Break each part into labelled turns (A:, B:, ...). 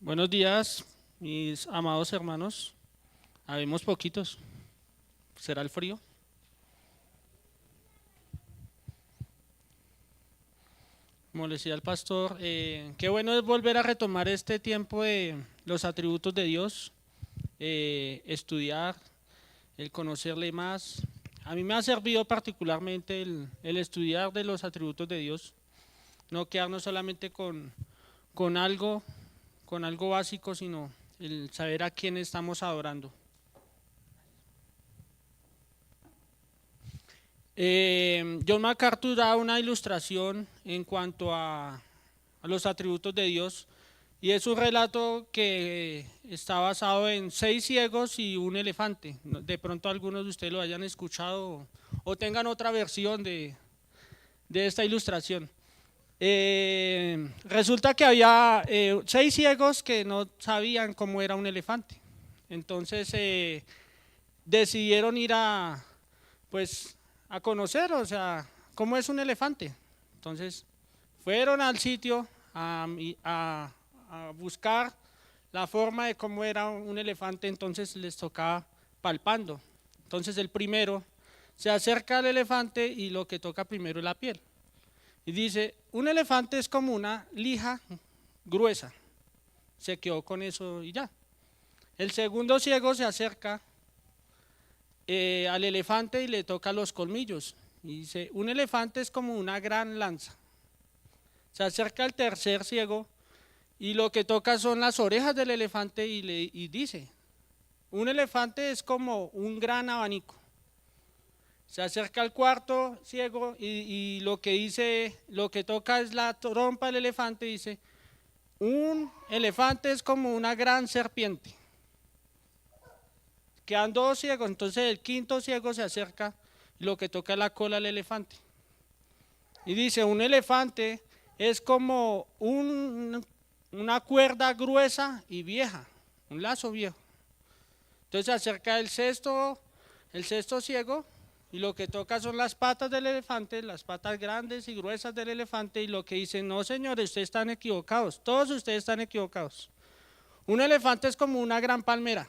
A: Buenos días, mis amados hermanos. Habemos poquitos. ¿Será el frío? Como le decía el pastor, qué bueno es volver a retomar este tiempo de los atributos de Dios, estudiar, el conocerle más. A mí me ha servido particularmente el estudiar de los atributos de Dios, no quedarnos solamente con algo, con algo básico, sino el saber a quién estamos adorando. John MacArthur da una ilustración en cuanto a los atributos de Dios y es un relato que está basado en 6 ciegos y un elefante. De pronto algunos de ustedes lo hayan escuchado o tengan otra versión de esta ilustración. Resulta que había 6 ciegos que no sabían cómo era un elefante. Entonces decidieron ir pues, a conocer, o sea, cómo es un elefante. Entonces fueron al sitio a buscar la forma de cómo era un elefante, entonces les tocaba palpando. Entonces el primero se acerca al elefante y lo que toca primero es la piel. Y dice, un elefante es como una lija gruesa. Se quedó con eso y ya. El segundo ciego se acerca al elefante y le toca los colmillos. Y dice, un elefante es como una gran lanza. Se acerca al tercer ciego y lo que toca son las orejas del elefante y dice, un elefante es como un gran abanico. Se acerca al cuarto ciego y lo que dice, lo que toca es la trompa del elefante y dice, un elefante es como una gran serpiente. Quedan 2 ciegos, entonces el quinto ciego se acerca y lo que toca es la cola del elefante. Y dice, un elefante es como una cuerda gruesa y vieja, un lazo viejo. Entonces se acerca el sexto ciego y lo que toca son las patas del elefante, las patas grandes y gruesas del elefante y lo que dice, no señores, ustedes están equivocados, todos ustedes están equivocados. Un elefante es como una gran palmera.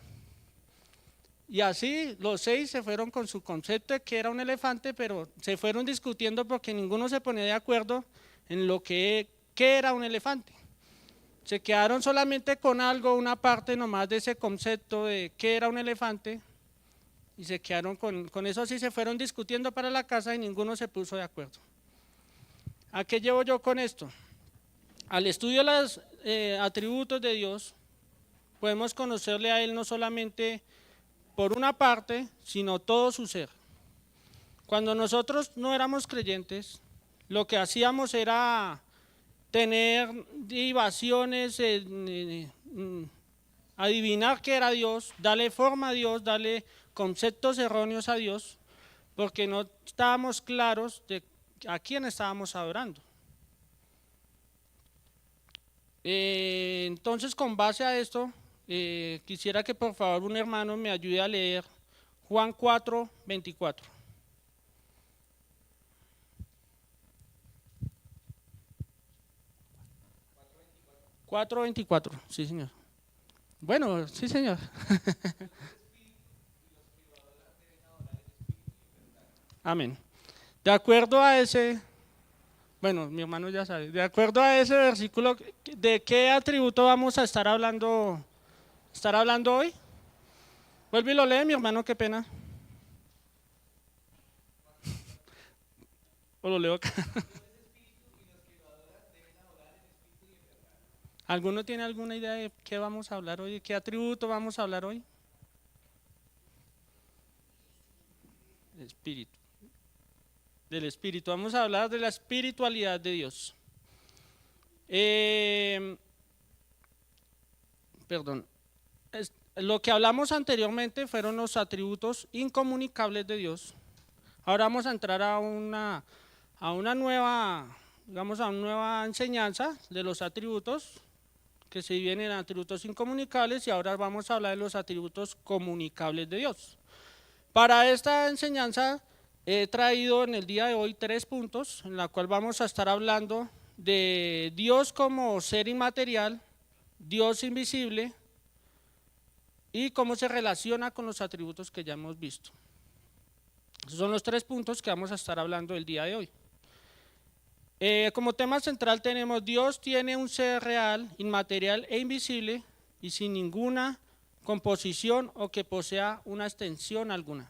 A: Y así los 6 se fueron con su concepto de que era un elefante, pero se fueron discutiendo porque ninguno se ponía de acuerdo en lo que era un elefante. Se quedaron solamente con algo, una parte nomás de ese concepto de qué era un elefante, y se quedaron con eso, así se fueron discutiendo para la casa y ninguno se puso de acuerdo. ¿A qué llevo yo con esto? Al estudio de los atributos de Dios, podemos conocerle a Él no solamente por una parte, sino todo su ser. Cuando nosotros no éramos creyentes, lo que hacíamos era tener divaciones, adivinar qué era Dios, darle forma a Dios, darle conceptos erróneos a Dios, porque no estábamos claros de a quién estábamos adorando. Entonces, con base a esto, quisiera que por favor un hermano me ayude a leer Juan 4, 24. 4:24, sí señor. Bueno, sí señor. Amén. De acuerdo a ese, bueno, mi hermano ya sabe, de acuerdo a ese versículo, ¿de qué atributo vamos a estar hablando hoy? Vuelve y lo lee, mi hermano, qué pena. O lo leo acá. ¿Alguno tiene alguna idea de qué vamos a hablar hoy? ¿De qué atributo vamos a hablar hoy? Espíritu. Del espíritu. Vamos a hablar de la espiritualidad de Dios. Perdón. Lo que hablamos anteriormente fueron los atributos incomunicables de Dios. Ahora vamos a entrar a una nueva, digamos, a una nueva enseñanza de los atributos que se dividen en atributos incomunicables y ahora vamos a hablar de los atributos comunicables de Dios. Para esta enseñanza he traído en el día de hoy 3 puntos en la cual vamos a estar hablando de Dios como ser inmaterial, Dios invisible y cómo se relaciona con los atributos que ya hemos visto. Esos son los 3 puntos que vamos a estar hablando el día de hoy. Como tema central tenemos: Dios tiene un ser real, inmaterial e invisible y sin ninguna composición o que posea una extensión alguna.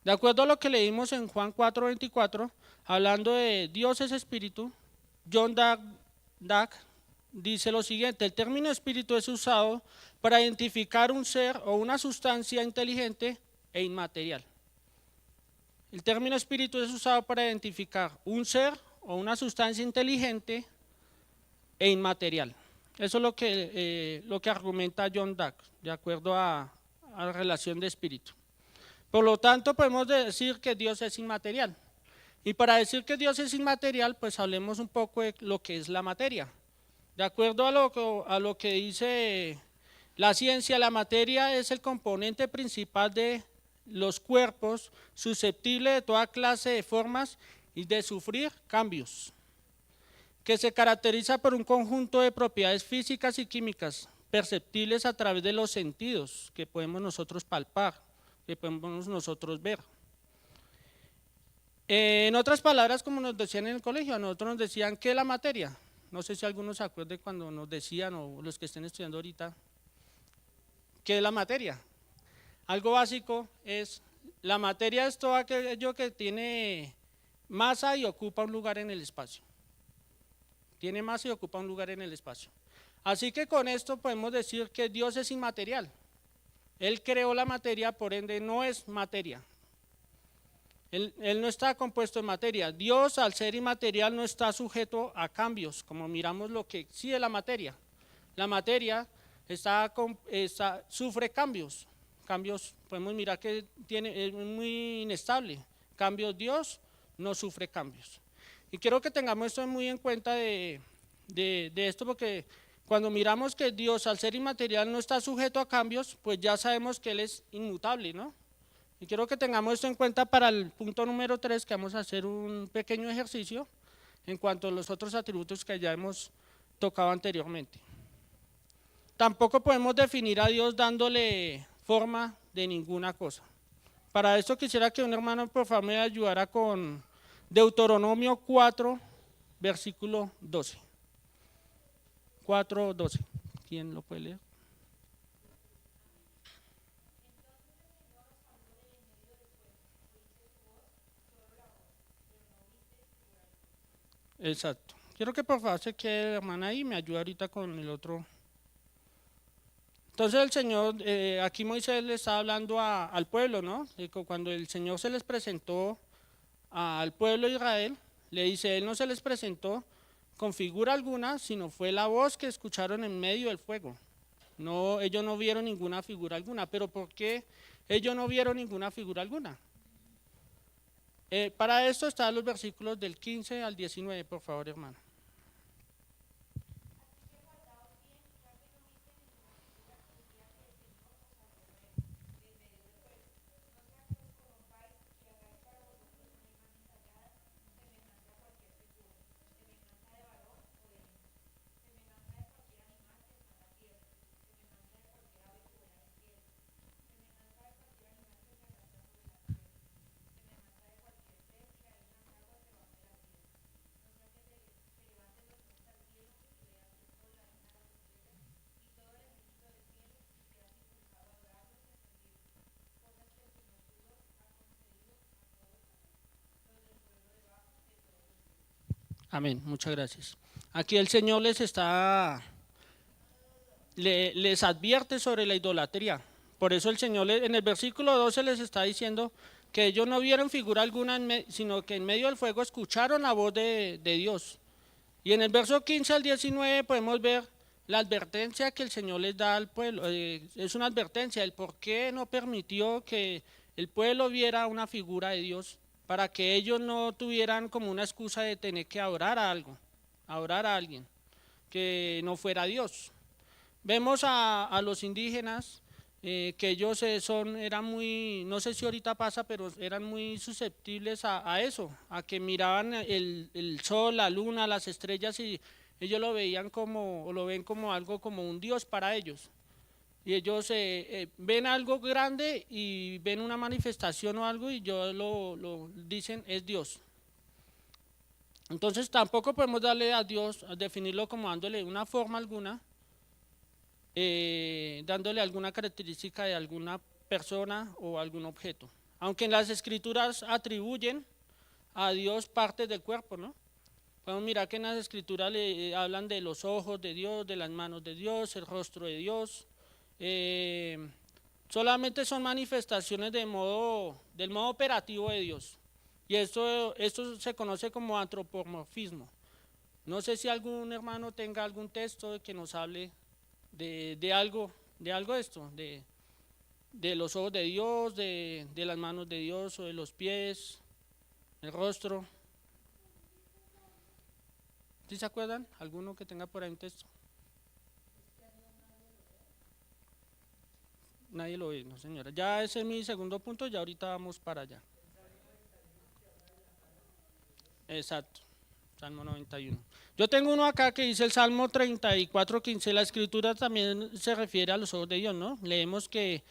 A: De acuerdo a lo que leímos en Juan 4:24, hablando de Dios es espíritu, John Dach dice lo siguiente: el término espíritu es usado para identificar un ser o una sustancia inteligente e inmaterial. El término espíritu es usado para identificar un ser o una sustancia inteligente e inmaterial. Eso es lo que argumenta John Dach, de acuerdo a la relación de espíritu. Por lo tanto, podemos decir que Dios es inmaterial. Y para decir que Dios es inmaterial, pues hablemos un poco de lo que es la materia. De acuerdo a lo que dice la ciencia, la materia es el componente principal de los cuerpos, susceptible de toda clase de formas y de sufrir cambios, que se caracteriza por un conjunto de propiedades físicas y químicas perceptibles a través de los sentidos que podemos nosotros palpar, que podemos nosotros ver. En otras palabras, como nos decían en el colegio, a nosotros nos decían que la materia, no sé si algunos se acuerdan cuando nos decían, o los que estén estudiando ahorita, ¿qué es la materia? Algo básico es, la materia es todo aquello que tiene masa y ocupa un lugar en el espacio. Tiene masa y ocupa un lugar en el espacio. Así que con esto podemos decir que Dios es inmaterial. Él creó la materia, por ende no es materia. Él no está compuesto de materia. Dios, al ser inmaterial, no está sujeto a cambios, como miramos lo que sí es la materia. La materia sufre cambios. Cambios, podemos mirar que es muy inestable. Cambios, Dios no sufre cambios. Y quiero que tengamos esto muy en cuenta de esto, porque cuando miramos que Dios, al ser inmaterial, no está sujeto a cambios, pues ya sabemos que Él es inmutable, ¿no? Y quiero que tengamos esto en cuenta para el punto número 3, que vamos a hacer un pequeño ejercicio en cuanto a los otros atributos que ya hemos tocado anteriormente. Tampoco podemos definir a Dios dándole forma de ninguna cosa. Para esto quisiera que un hermano por favor me ayudara con Deuteronomio 4, versículo 12. 4:12. ¿Quién lo puede leer? Exacto. Quiero que por favor se quede la hermana ahí y me ayude ahorita con el otro. Entonces el Señor, aquí Moisés le está hablando al pueblo, ¿no? Cuando el Señor se les presentó al pueblo de Israel, le dice: Él no se les presentó con figura alguna, sino fue la voz que escucharon en medio del fuego. No, ellos no vieron ninguna figura alguna. ¿Pero por qué ellos no vieron ninguna figura alguna? Para esto están los versículos del 15 al 19, por favor, hermano. Amén, muchas gracias. Aquí el Señor les advierte sobre la idolatría. Por eso el Señor en el versículo 12 les está diciendo que ellos no vieron figura alguna, sino que en medio del fuego escucharon la voz de Dios. Y en el verso 15 al 19 podemos ver la advertencia que el Señor les da al pueblo. Es una advertencia del por qué no permitió que el pueblo viera una figura de Dios, para que ellos no tuvieran como una excusa de tener que adorar a algo, adorar a alguien que no fuera Dios. Vemos a los indígenas que ellos eran muy, no sé si ahorita pasa, pero eran muy susceptibles a eso, a que miraban el sol, la luna, las estrellas y ellos lo veían como, o lo ven como algo, como un Dios para ellos. Y ellos ven algo grande y ven una manifestación o algo y ellos lo dicen es Dios. Entonces tampoco podemos darle a Dios, a definirlo como dándole una forma alguna, dándole alguna característica de alguna persona o algún objeto. Aunque en las escrituras atribuyen a Dios partes del cuerpo, ¿no? Podemos mirar que en las escrituras le hablan de los ojos de Dios, de las manos de Dios, el rostro de Dios. Solamente son manifestaciones del modo operativo de Dios. Y esto se conoce como antropomorfismo. No sé si algún hermano tenga algún texto que nos hable de algo de esto, de los ojos de Dios, de las manos de Dios o de los pies, el rostro. ¿Sí se acuerdan? ¿Alguno que tenga por ahí un texto? Nadie lo ve, no señora. Ya ese es mi segundo punto, ya ahorita vamos para allá. Exacto, Salmo 91. Yo tengo uno acá que dice el Salmo 34:15. La escritura también se refiere a los ojos de Dios, ¿no? Leemos que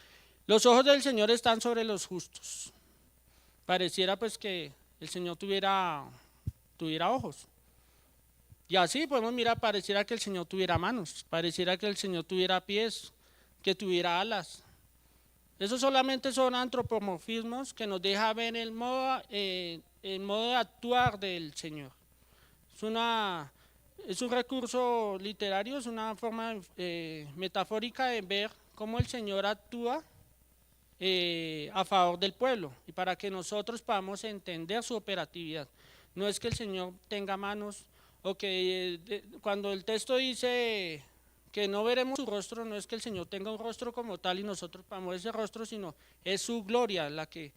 A: los ojos del Señor están sobre los justos. Pareciera pues que el Señor tuviera ojos. Y así podemos mirar, pareciera que el Señor tuviera manos, pareciera que el Señor tuviera pies, que tuviera alas. Esos solamente son antropomorfismos que nos deja ver el modo de actuar del Señor. Es un recurso literario, es una forma metafórica de ver cómo el Señor actúa a favor del pueblo y para que nosotros podamos entender su operatividad. No es que el Señor tenga manos o que cuando el texto dice que no veremos su rostro, no es que el Señor tenga un rostro como tal y nosotros podamos ver ese rostro, sino es su gloria la que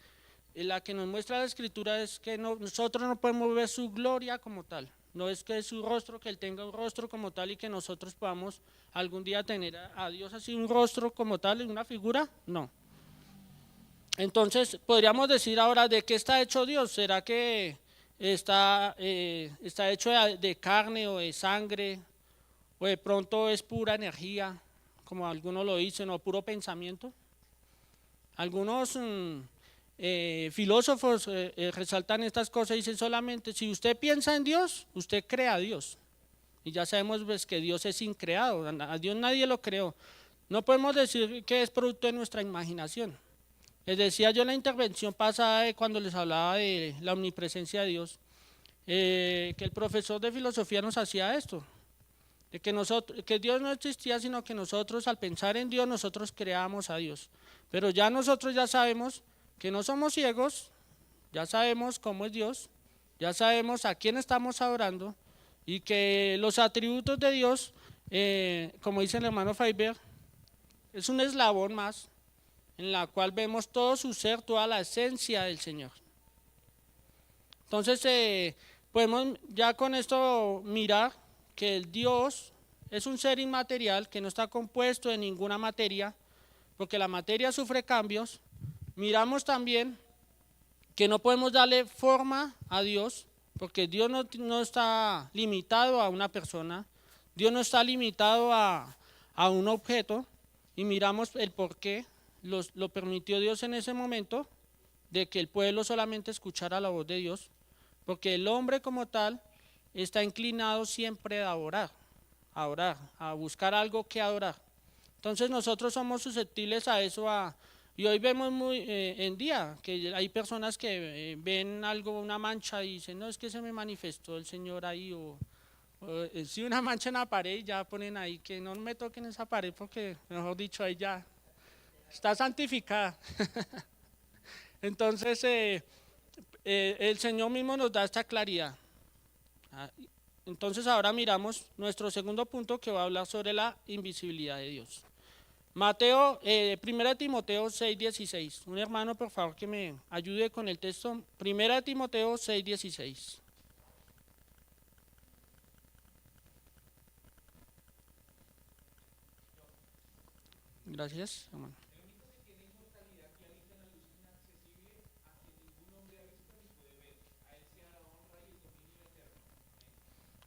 A: nos muestra la Escritura, es que nosotros no podemos ver su gloria como tal. No es que es su rostro, que Él tenga un rostro como tal y que nosotros podamos algún día tener a Dios así un rostro como tal, una figura, no. Entonces, podríamos decir ahora, ¿de qué está hecho Dios? ¿Será que está hecho de carne o de sangre? ¿O de pronto es pura energía, como algunos lo dicen, o puro pensamiento? Algunos filósofos resaltan estas cosas y dicen solamente, si usted piensa en Dios, usted crea a Dios. Y ya sabemos pues, que Dios es increado, a Dios nadie lo creó. No podemos decir que es producto de nuestra imaginación. Les decía yo en la intervención pasada cuando les hablaba de la omnipresencia de Dios, que el profesor de filosofía nos hacía esto, de que Dios no existía, sino que nosotros al pensar en Dios, nosotros creamos a Dios. Pero ya nosotros ya sabemos que no somos ciegos, ya sabemos cómo es Dios, ya sabemos a quién estamos adorando y que los atributos de Dios, como dice el hermano Faber, es un eslabón más en la cual vemos todo su ser, toda la esencia del Señor. Entonces, podemos ya con esto mirar que el Dios es un ser inmaterial que no está compuesto de ninguna materia, porque la materia sufre cambios. Miramos también que no podemos darle forma a Dios, porque Dios no está limitado a una persona, Dios no está limitado a un objeto, y miramos el por qué lo permitió Dios en ese momento, de que el pueblo solamente escuchara la voz de Dios, porque el hombre como tal está inclinado siempre a orar, a buscar algo que adorar. Entonces nosotros somos susceptibles a eso, y hoy vemos muy en día que hay personas que ven algo, una mancha y dicen, no, es que se me manifestó el Señor ahí, o si una mancha en la pared, ya ponen ahí que no me toquen esa pared porque, mejor dicho, ahí ya está santificada. Entonces, el Señor mismo nos da esta claridad. Entonces, ahora miramos nuestro segundo punto que va a hablar sobre la invisibilidad de Dios. Mateo, 1 Timoteo 6:16. Un hermano, por favor, que me ayude con el texto. 1 Timoteo 6:16. Gracias, hermano.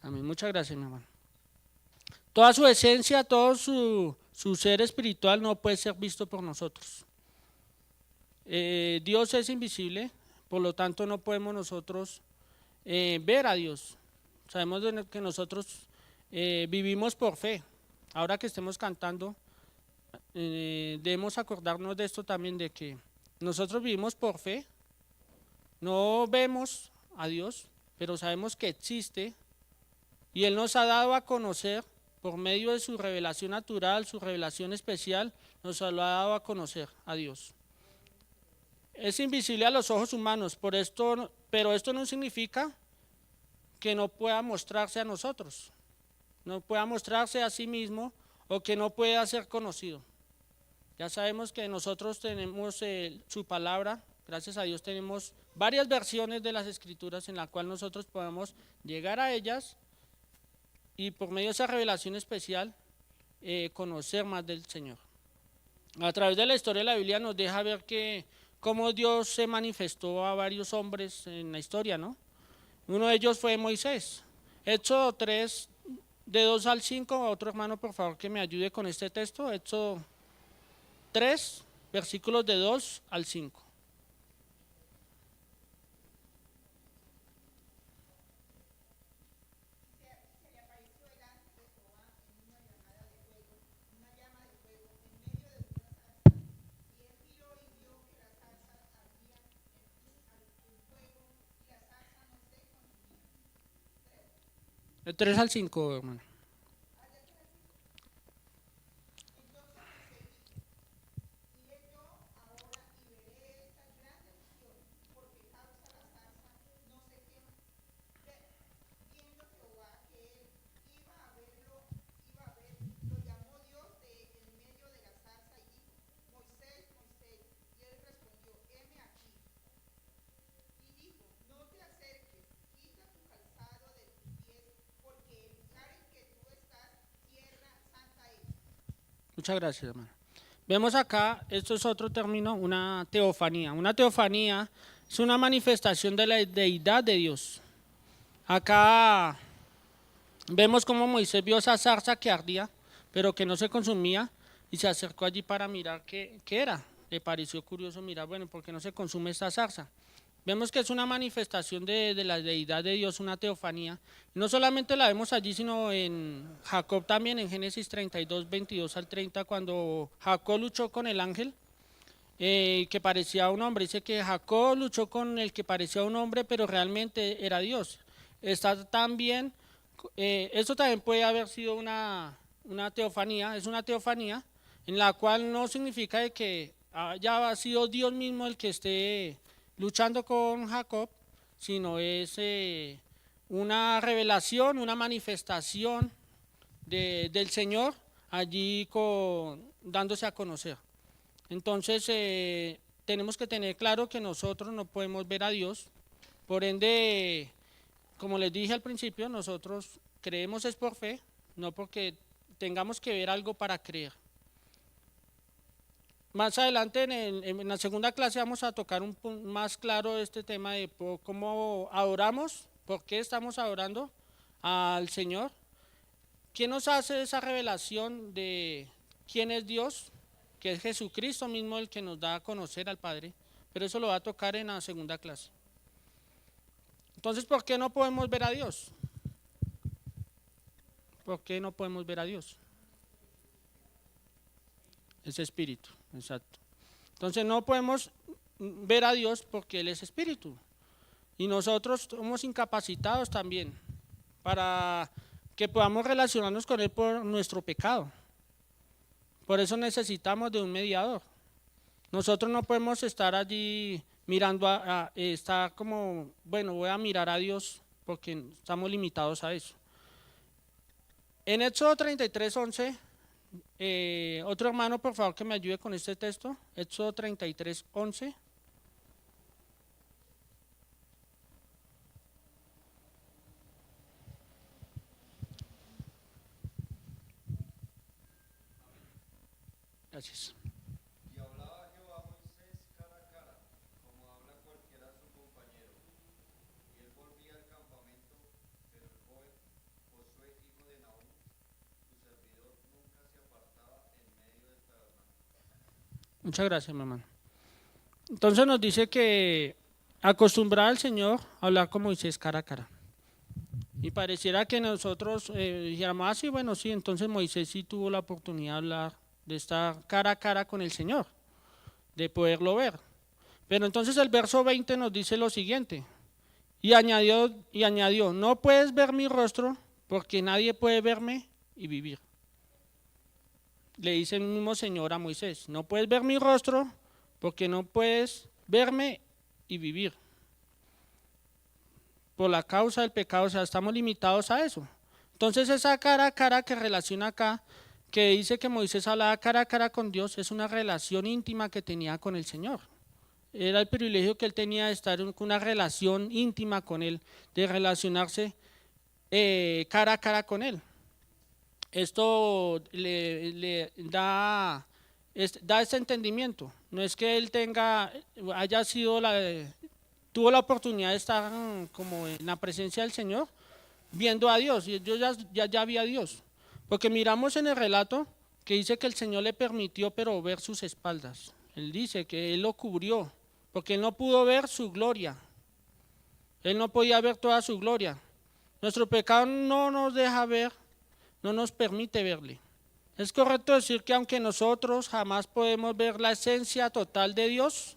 A: Amén. Muchas gracias, mi hermano. Toda su esencia, todo su ser espiritual no puede ser visto por nosotros. Dios es invisible, por lo tanto no podemos nosotros ver a Dios. Sabemos que nosotros vivimos por fe. Ahora que estemos cantando, debemos acordarnos de esto también, de que nosotros vivimos por fe, no vemos a Dios, pero sabemos que existe y Él nos ha dado a conocer por medio de su revelación natural, su revelación especial, nos lo ha dado a conocer a Dios. Es invisible a los ojos humanos, pero esto no significa que no pueda mostrarse a nosotros, no pueda mostrarse a sí mismo o que no pueda ser conocido. Ya sabemos que nosotros tenemos su palabra, gracias a Dios tenemos varias versiones de las escrituras en las cuales nosotros podemos llegar a ellas y por medio de esa revelación especial conocer más del Señor. A través de la historia de la Biblia nos deja ver que cómo Dios se manifestó a varios hombres en la historia, ¿no? Uno de ellos fue Moisés. Éxodo 3, de 2 al 5, otro hermano por favor que me ayude con este texto, Éxodo 3, versículos de 2 al 5. De 3 al 5, hermano. Muchas gracias, hermano. Vemos acá, esto es otro término, una teofanía. Una teofanía es una manifestación de la deidad de Dios. Acá vemos cómo Moisés vio esa zarza que ardía, pero que no se consumía, y se acercó allí para mirar qué era. Le pareció curioso mirar, bueno, ¿por qué no se consume esta zarza? Vemos que es una manifestación de la deidad de Dios, una teofanía. No solamente la vemos allí, sino en Jacob también, en Génesis 32, 22 al 30, cuando Jacob luchó con el ángel, que parecía un hombre. Dice que Jacob luchó con el que parecía un hombre, pero realmente era Dios. Está también, esto también puede haber sido una teofanía, es una teofanía en la cual no significa de que haya sido Dios mismo el que esté luchando con Jacob, sino es una revelación, una manifestación del Señor allí dándose a conocer. Entonces tenemos que tener claro que nosotros no podemos ver a Dios, por ende, como les dije al principio, nosotros creemos es por fe, no porque tengamos que ver algo para creer. Más adelante en la segunda clase vamos a tocar un punto más claro este tema de cómo adoramos, por qué estamos adorando al Señor, quién nos hace esa revelación de quién es Dios, que es Jesucristo mismo el que nos da a conocer al Padre, pero eso lo va a tocar en la segunda clase. Entonces, ¿por qué no podemos ver a Dios? ¿Por qué no podemos ver a Dios? Es espíritu, exacto. Entonces no podemos ver a Dios porque Él es espíritu. Y nosotros somos incapacitados también para que podamos relacionarnos con Él por nuestro pecado. Por eso necesitamos de un mediador. Nosotros no podemos estar allí mirando estar como, bueno, voy a mirar a Dios porque estamos limitados a eso. En Éxodo 33, 11, otro hermano, por favor, que me ayude con este texto. Éxodo 33, 11. Gracias.
B: Y hablaba Jehová a Moisés cara a cara, como habla cualquiera a su compañero. Y él volvía al campamento, pero el joven Josué, hijo de Naúm, su
A: Muchas gracias, mi hermano. Entonces nos dice que acostumbrar al Señor a hablar con Moisés cara a cara. Y pareciera que nosotros dijéramos, sí, bueno, sí, entonces Moisés sí tuvo la oportunidad de hablar, de estar cara a cara con el Señor, de poderlo ver. Pero entonces el verso 20 nos dice lo siguiente, y añadió, no puedes ver mi rostro porque nadie puede verme y vivir. Le dice el mismo Señor a Moisés, no puedes ver mi rostro porque no puedes verme y vivir. Por la causa del pecado, o sea, estamos limitados a eso. Entonces esa cara a cara que relaciona acá, que dice que Moisés hablaba cara a cara con Dios, es una relación íntima que tenía con el Señor. Era el privilegio que él tenía de estar en una relación íntima con él, de relacionarse cara a cara con él. Esto le da este entendimiento. No es que él tuvo la oportunidad de estar como en la presencia del Señor, viendo a Dios, y yo ya vi a Dios. Porque miramos en el relato que dice que el Señor le permitió pero ver sus espaldas. Él dice que él lo cubrió, porque él no pudo ver su gloria. Él no podía ver toda su gloria. Nuestro pecado no nos deja ver, no nos permite verle. Es correcto decir que aunque nosotros jamás podemos ver la esencia total de Dios,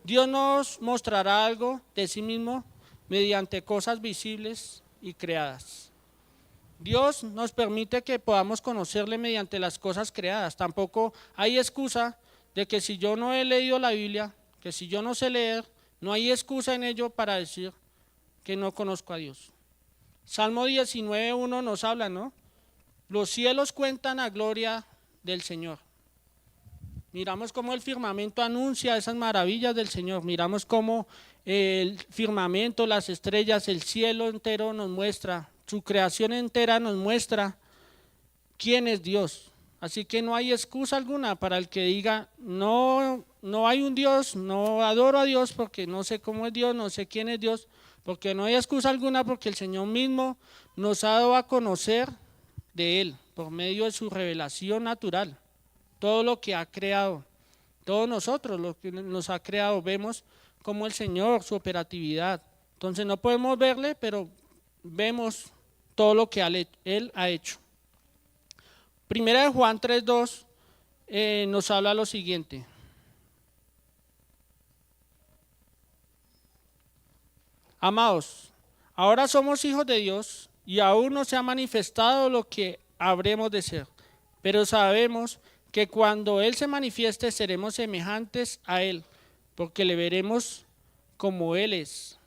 A: Dios nos mostrará algo de sí mismo mediante cosas visibles y creadas. Dios nos permite que podamos conocerle mediante las cosas creadas. Tampoco hay excusa de que si yo no he leído la Biblia, que si yo no sé leer, no hay excusa en ello para decir que no conozco a Dios. Salmo 19:1 nos habla, ¿no? Los cielos cuentan la gloria del Señor. Miramos cómo el firmamento anuncia esas maravillas del Señor. Miramos cómo el firmamento, las estrellas, el cielo entero nos muestra, su creación entera nos muestra quién es Dios. Así que no hay excusa alguna para el que diga, no hay un Dios, no adoro a Dios porque no sé cómo es Dios, no sé quién es Dios, porque no hay excusa alguna porque el Señor mismo nos ha dado a conocer de Él por medio de su revelación natural. Todo lo que ha creado, todos nosotros lo que nos ha creado, vemos como el Señor, su operatividad. Entonces no podemos verle, pero vemos todo lo que Él ha hecho. Primera de Juan 3:2 nos habla lo siguiente. Amados, ahora somos hijos de Dios y aún no se ha manifestado lo que habremos de ser, pero sabemos que cuando Él se manifieste seremos semejantes a Él, porque le veremos como Él es.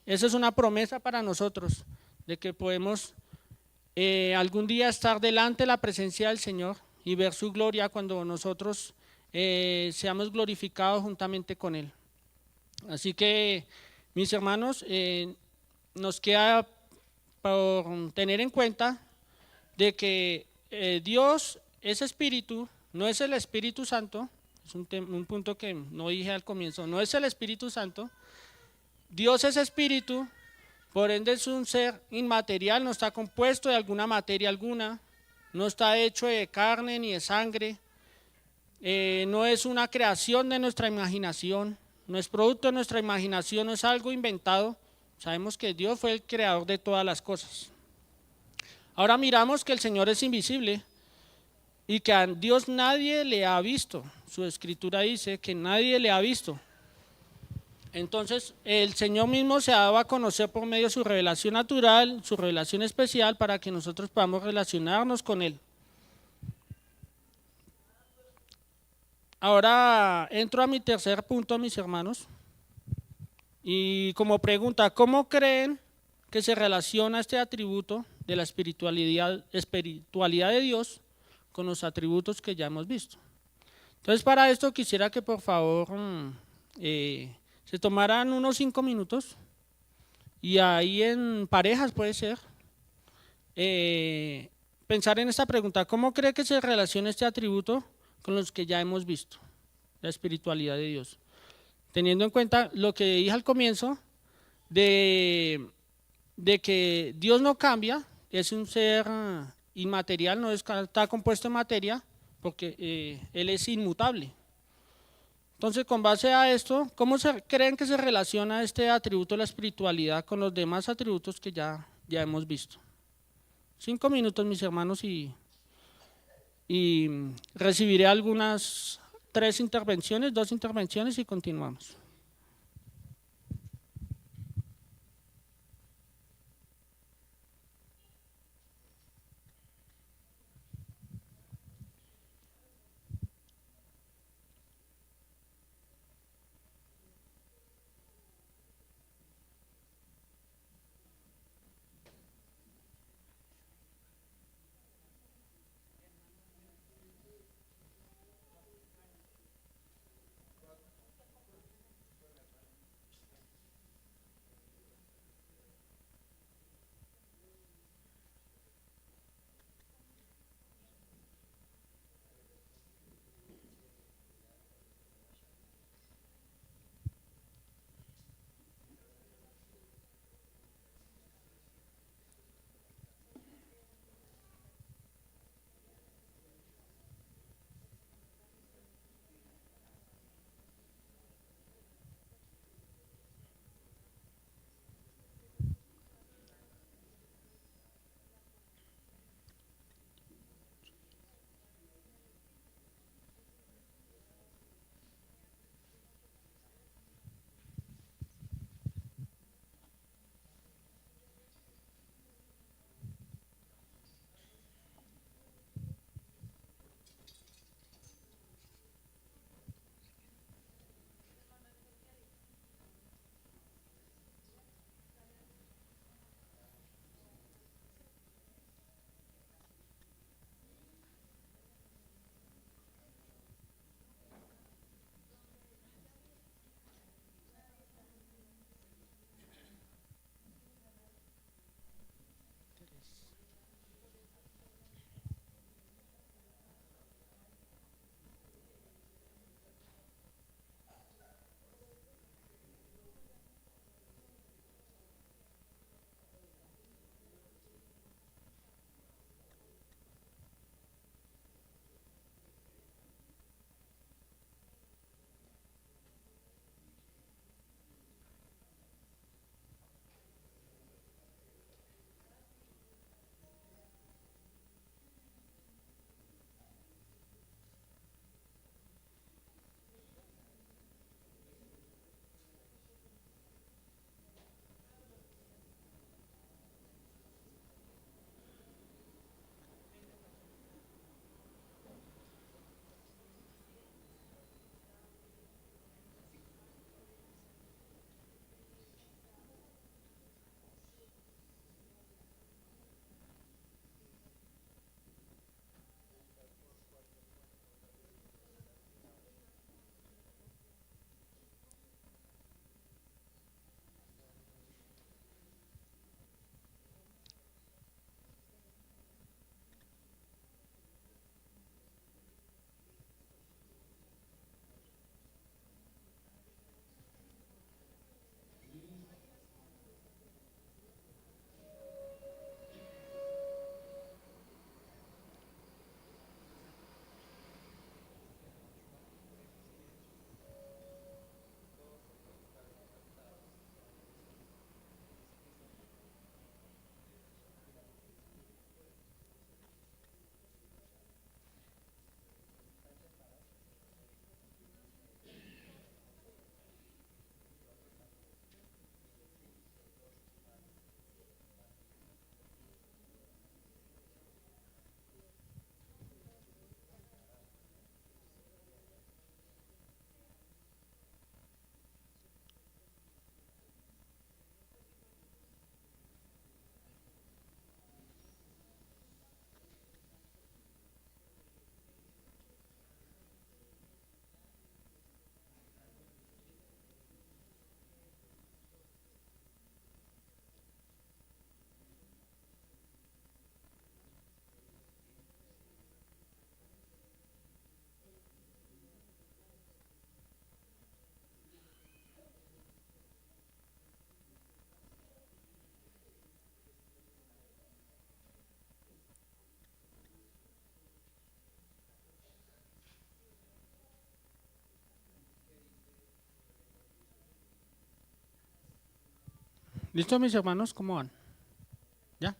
A: Esa es una promesa para nosotros, de que podemos algún día estar delante de la presencia del Señor y ver su gloria cuando nosotros seamos glorificados juntamente con Él. Así que, mis hermanos, nos queda por tener en cuenta de que Dios es espíritu, no es el Espíritu Santo, es un punto que no dije al comienzo, no es el Espíritu Santo, Dios es espíritu, por ende es un ser inmaterial, no está compuesto de alguna materia alguna, no está hecho de carne ni de sangre, no es una creación de nuestra imaginación, no es producto de nuestra imaginación, no es algo inventado, sabemos que Dios fue el creador de todas las cosas. Ahora miramos que el Señor es invisible y que a Dios nadie le ha visto. Su escritura dice que nadie le ha visto. Entonces el Señor mismo se ha dado a conocer por medio de su revelación natural, su revelación especial, para que nosotros podamos relacionarnos con Él. Ahora entro a mi tercer punto, mis hermanos, y como pregunta, ¿cómo creen que se relaciona este atributo de la espiritualidad de Dios con los atributos que ya hemos visto? Entonces, para esto quisiera que por favor se tomaran unos 5 minutos y ahí en parejas puede ser, pensar en esta pregunta, ¿cómo cree que se relaciona este atributo con los que ya hemos visto, la espiritualidad de Dios? Teniendo en cuenta lo que dije al comienzo, de que Dios no cambia, es un ser inmaterial, no está compuesto en materia, porque Él es inmutable. Entonces, con base a esto, ¿cómo creen que se relaciona este atributo de la espiritualidad con los demás atributos que ya hemos visto? 5 minutos, mis hermanos, y recibiré algunas 2 intervenciones y continuamos. ¿Listo, mis hermanos? ¿Cómo van? ¿Ya?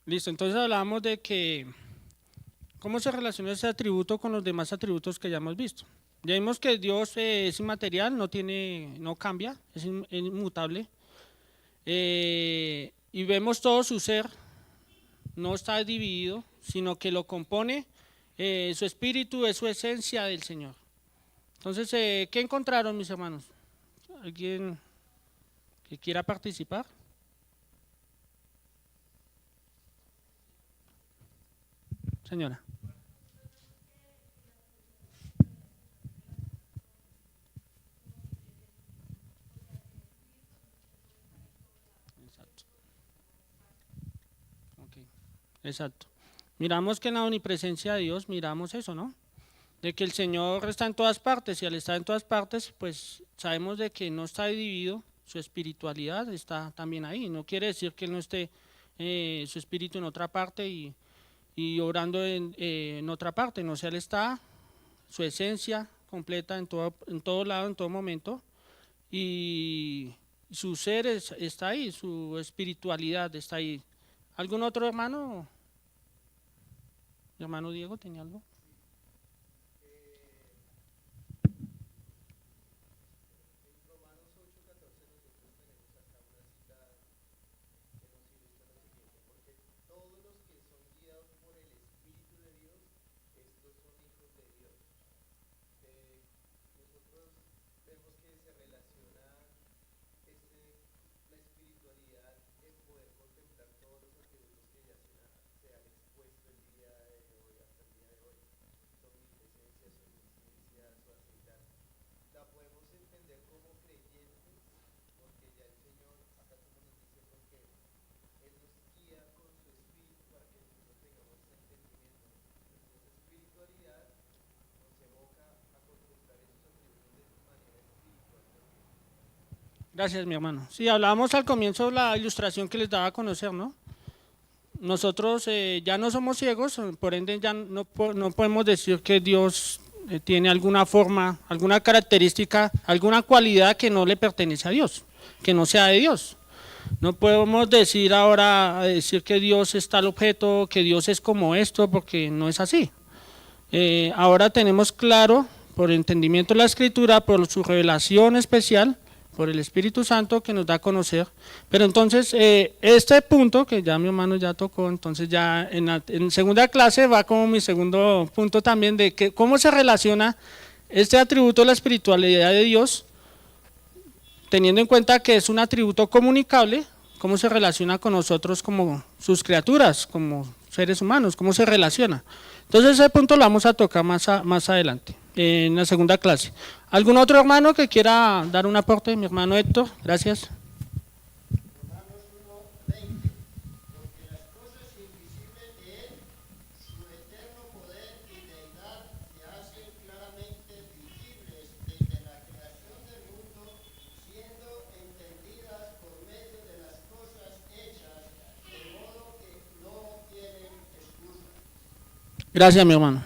A: Listo, entonces hablábamos de que cómo se relaciona ese atributo con los demás atributos que ya hemos visto. Ya vimos que Dios es inmaterial, no cambia, es inmutable. Y vemos todo su ser, no está dividido, sino que lo compone, su espíritu es su esencia del Señor. Entonces, ¿qué encontraron, mis hermanos? ¿Alguien que quiera participar? Señora. Exacto. Okay. Exacto. Miramos que en la omnipresencia de Dios, miramos eso, ¿no? De que el Señor está en todas partes, y al estar en todas partes, pues sabemos de que no está dividido, su espiritualidad está también ahí. No quiere decir que Él no esté su espíritu en otra parte y obrando en otra parte, no, o sea, Él está, su esencia completa en todo lado, en todo momento, y su ser está ahí, su espiritualidad está ahí. ¿Algún otro hermano? ¿Mi hermano Diego tenía algo? Gracias, mi hermano. Sí, hablábamos al comienzo de la ilustración que les daba a conocer, ¿no? Nosotros ya no somos ciegos, por ende ya no podemos decir que Dios tiene alguna forma, alguna característica, alguna cualidad que no le pertenece a Dios, que no sea de Dios. No podemos decir ahora, decir que Dios es tal objeto, que Dios es como esto, porque no es así. Ahora tenemos claro, por entendimiento de la Escritura, por su revelación especial, por el Espíritu Santo que nos da a conocer. Pero entonces, este punto que ya mi hermano ya tocó, entonces ya en segunda clase va como mi segundo punto también de que cómo se relaciona este atributo de la espiritualidad de Dios, teniendo en cuenta que es un atributo comunicable, cómo se relaciona con nosotros como sus criaturas, como seres humanos, cómo se relaciona. Entonces ese punto lo vamos a tocar más adelante, en la segunda clase. ¿Algún otro hermano que quiera dar un aporte? Mi hermano Héctor, gracias. Gracias, mi hermano.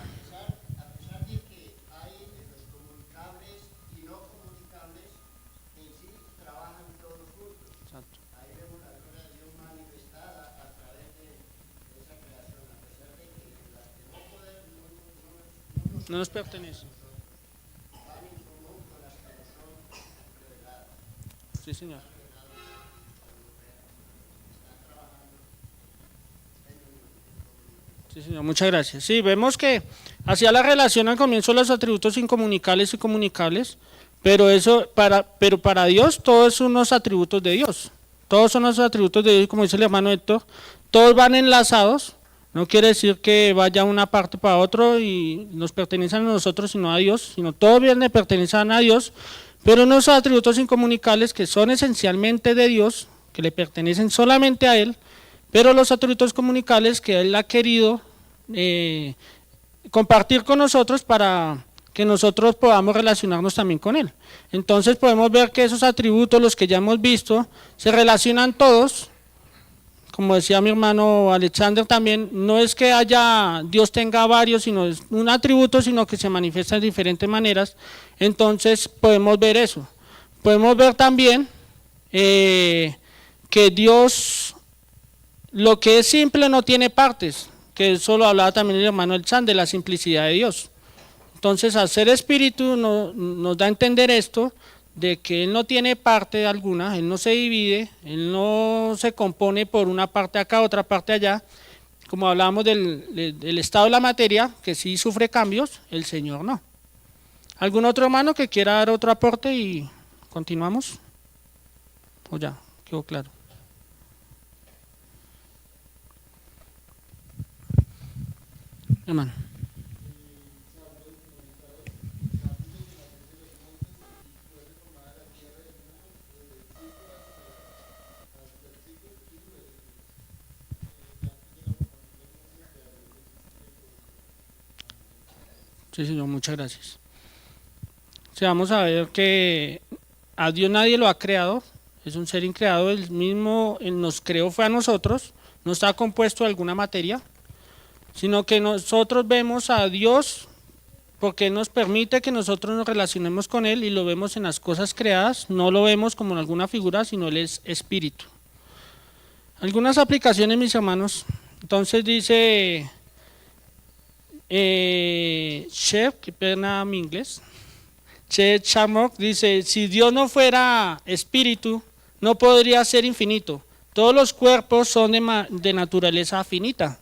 A: No nos pertenece. Sí, señor. Sí, señor, muchas gracias. Sí, vemos que hacía la relación al comienzo de los atributos incomunicables y comunicables, pero para Dios todos son unos atributos de Dios. Todos son los atributos de Dios, como dice el hermano Héctor, todos van enlazados. No quiere decir que vaya una parte para otro y nos pertenecen a nosotros, sino a Dios, sino todos bien le pertenecen a Dios, pero unos atributos incomunicables que son esencialmente de Dios, que le pertenecen solamente a Él, pero los atributos comunicables que Él ha querido compartir con nosotros para que nosotros podamos relacionarnos también con Él. Entonces podemos ver que esos atributos, los que ya hemos visto, se relacionan todos. Como decía mi hermano Alexander también, no es que Dios tenga varios, sino es un atributo, sino que se manifiesta de diferentes maneras. Entonces podemos ver eso. podemos ver también que Dios, lo que es simple no tiene partes, que eso lo hablaba también el hermano El Chan, de la simplicidad de Dios. Entonces, al ser espíritu nos da a entender esto, de que Él no tiene parte alguna, Él no se divide, Él no se compone por una parte acá, otra parte allá. Como hablábamos del estado de la materia, que sí sufre cambios, el Señor no. ¿Algún otro hermano que quiera dar otro aporte y continuamos? ¿O ya quedó claro? Hermano. Sí, señor, muchas gracias. O sea, vamos a ver que a Dios nadie lo ha creado, es un ser increado, Él mismo Él nos creó, fue a nosotros, no está compuesto de alguna materia, sino que nosotros vemos a Dios porque Él nos permite que nosotros nos relacionemos con Él y lo vemos en las cosas creadas, no lo vemos como en alguna figura, sino Él es espíritu. Algunas aplicaciones, mis hermanos. Entonces dice Chef, que pena mi inglés, Chef Shamrock dice, si Dios no fuera espíritu, no podría ser infinito. Todos los cuerpos son de naturaleza finita.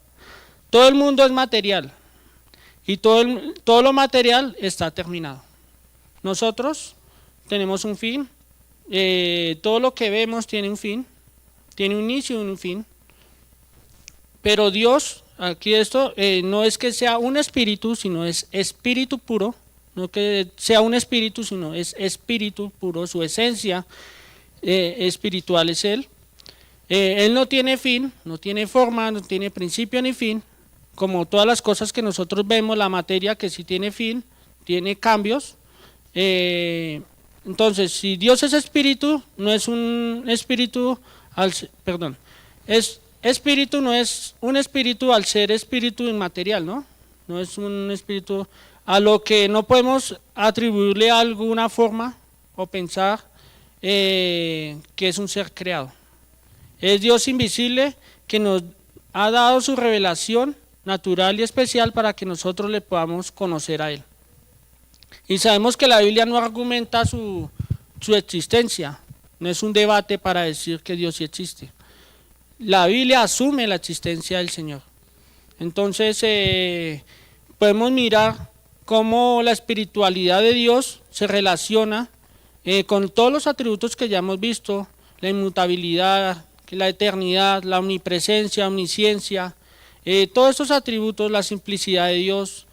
A: Todo el mundo es material y todo lo material está terminado. Nosotros tenemos un fin, todo lo que vemos tiene un fin, tiene un inicio y un fin, pero Dios, aquí esto no es que sea un espíritu, sino es espíritu puro, no que sea un espíritu, sino es espíritu puro, su esencia espiritual es Él. Él no tiene fin, no tiene forma, no tiene principio ni fin, como todas las cosas que nosotros vemos, la materia que sí tiene fin, tiene cambios. Entonces, si Dios es espíritu, no es un espíritu, es espíritu, no es un espíritu al ser espíritu inmaterial, ¿no? No es un espíritu a lo que no podemos atribuirle alguna forma o pensar que es un ser creado. Es Dios invisible que nos ha dado su revelación natural y especial para que nosotros le podamos conocer a Él. Y sabemos que la Biblia no argumenta su existencia, no es un debate para decir que Dios sí existe. La Biblia asume la existencia del Señor. Entonces podemos mirar cómo la espiritualidad de Dios se relaciona con todos los atributos que ya hemos visto, la inmutabilidad, la eternidad, la omnipresencia, omnisciencia, todos estos atributos, la simplicidad de Dios,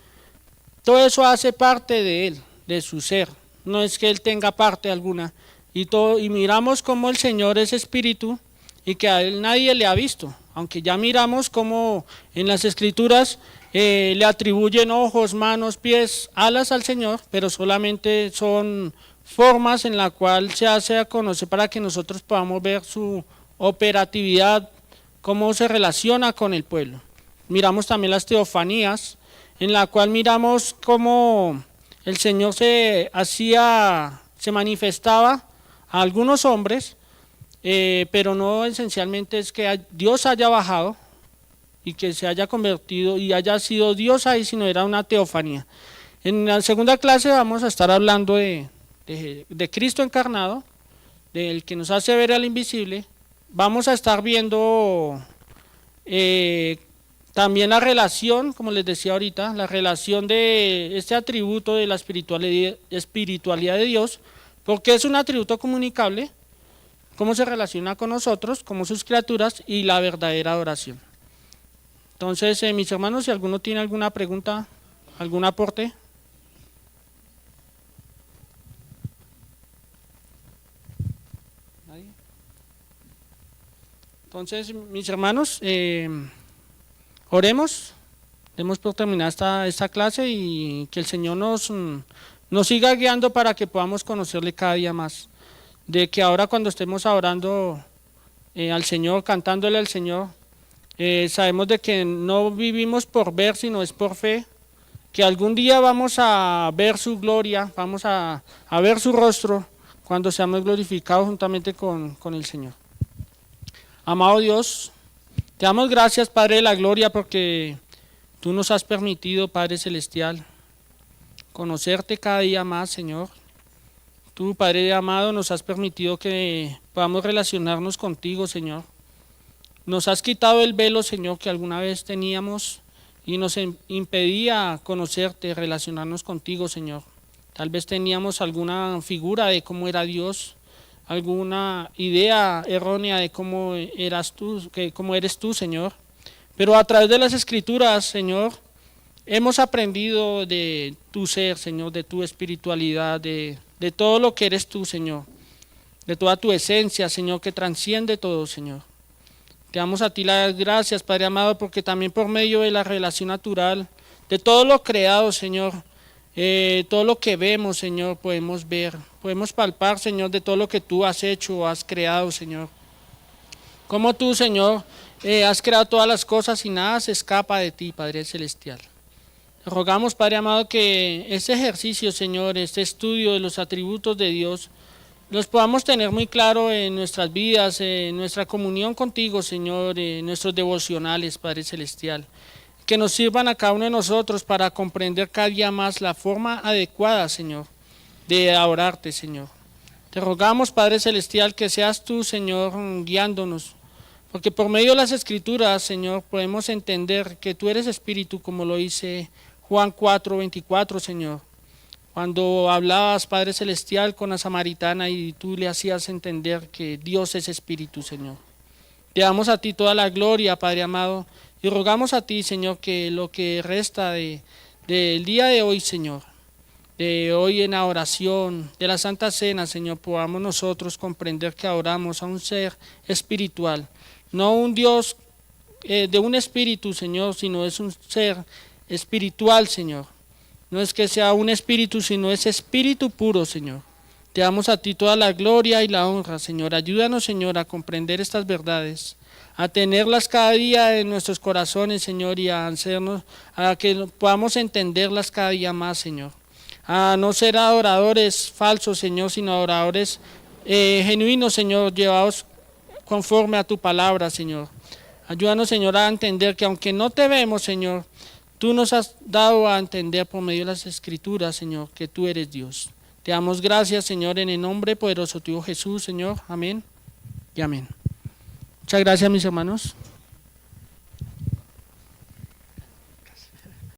A: todo eso hace parte de Él, de su ser, no es que Él tenga parte alguna, y miramos cómo el Señor es espíritu y que a Él nadie le ha visto, aunque ya miramos cómo en las Escrituras le atribuyen ojos, manos, pies, alas al Señor, pero solamente son formas en la cual se hace a conocer para que nosotros podamos ver su operatividad, cómo se relaciona con el pueblo. Miramos también las teofanías, en la cual miramos cómo el Señor se manifestaba a algunos hombres, pero no esencialmente es que Dios haya bajado y que se haya convertido y haya sido Dios ahí, sino era una teofanía. En la segunda clase vamos a estar hablando de Cristo encarnado, del que nos hace ver al invisible. Vamos a estar viendo también la relación, como les decía ahorita, la relación de este atributo de la espiritualidad de Dios, porque es un atributo comunicable, cómo se relaciona con nosotros, como sus criaturas, y la verdadera adoración. Entonces, mis hermanos, si alguno tiene alguna pregunta, algún aporte. ¿Nadie? Entonces, mis hermanos, oremos, demos por terminada esta clase y que el Señor nos siga guiando para que podamos conocerle cada día más. De que ahora cuando estemos orando al Señor, cantándole al Señor, sabemos de que no vivimos por ver, sino es por fe, que algún día vamos a ver su gloria, vamos a ver su rostro, cuando seamos glorificados juntamente con el Señor. Amado Dios, te damos gracias, Padre de la Gloria, porque tú nos has permitido, Padre Celestial, conocerte cada día más, Señor. Tú, Padre amado, nos has permitido que podamos relacionarnos contigo, Señor. Nos has quitado el velo, Señor, que alguna vez teníamos y nos impedía conocerte, relacionarnos contigo, Señor. Tal vez teníamos alguna figura de cómo era Dios, alguna idea errónea de cómo eras tú, cómo eres tú, Señor. Pero a través de las Escrituras, Señor, hemos aprendido de tu ser, Señor, de tu espiritualidad, de todo lo que eres tú, Señor, de toda tu esencia, Señor, que transciende todo, Señor. Te damos a ti las gracias, Padre amado, porque también por medio de la relación natural, de todo lo creado, Señor, todo lo que vemos, Señor, podemos ver, podemos palpar, Señor, de todo lo que tú has hecho o has creado, Señor. Como tú, Señor, has creado todas las cosas y nada se escapa de ti, Padre Celestial. Te rogamos, Padre amado, que este ejercicio, Señor, este estudio de los atributos de Dios, los podamos tener muy claro en nuestras vidas, en nuestra comunión contigo, Señor, en nuestros devocionales, Padre Celestial. Que nos sirvan a cada uno de nosotros para comprender cada día más la forma adecuada, Señor, de adorarte, Señor. Te rogamos, Padre Celestial, que seas tú, Señor, guiándonos, porque por medio de las Escrituras, Señor, podemos entender que tú eres Espíritu, como lo dice Juan 4:24, Señor. Cuando hablabas, Padre Celestial, con la samaritana y tú le hacías entender que Dios es Espíritu, Señor. Te damos a ti toda la gloria, Padre amado, y rogamos a ti, Señor, que lo que resta del día de hoy, Señor, de hoy en la oración, de la Santa Cena, Señor, podamos nosotros comprender que adoramos a un ser espiritual, no un Dios de un espíritu, Señor, sino es un ser espiritual, Señor. No es que sea un espíritu, sino es espíritu puro, Señor. Te damos a ti toda la gloria y la honra, Señor. Ayúdanos, Señor, a comprender estas verdades, a tenerlas cada día en nuestros corazones, Señor, y a que podamos entenderlas cada día más, Señor. A no ser adoradores falsos, Señor, sino adoradores genuinos, Señor, llevados conforme a tu palabra, Señor. Ayúdanos, Señor, a entender que aunque no te vemos, Señor, tú nos has dado a entender por medio de las Escrituras, Señor, que tú eres Dios. Te damos gracias, Señor, en el nombre poderoso de tu Hijo Jesús, Señor. Amén y amén. Muchas gracias, mis hermanos.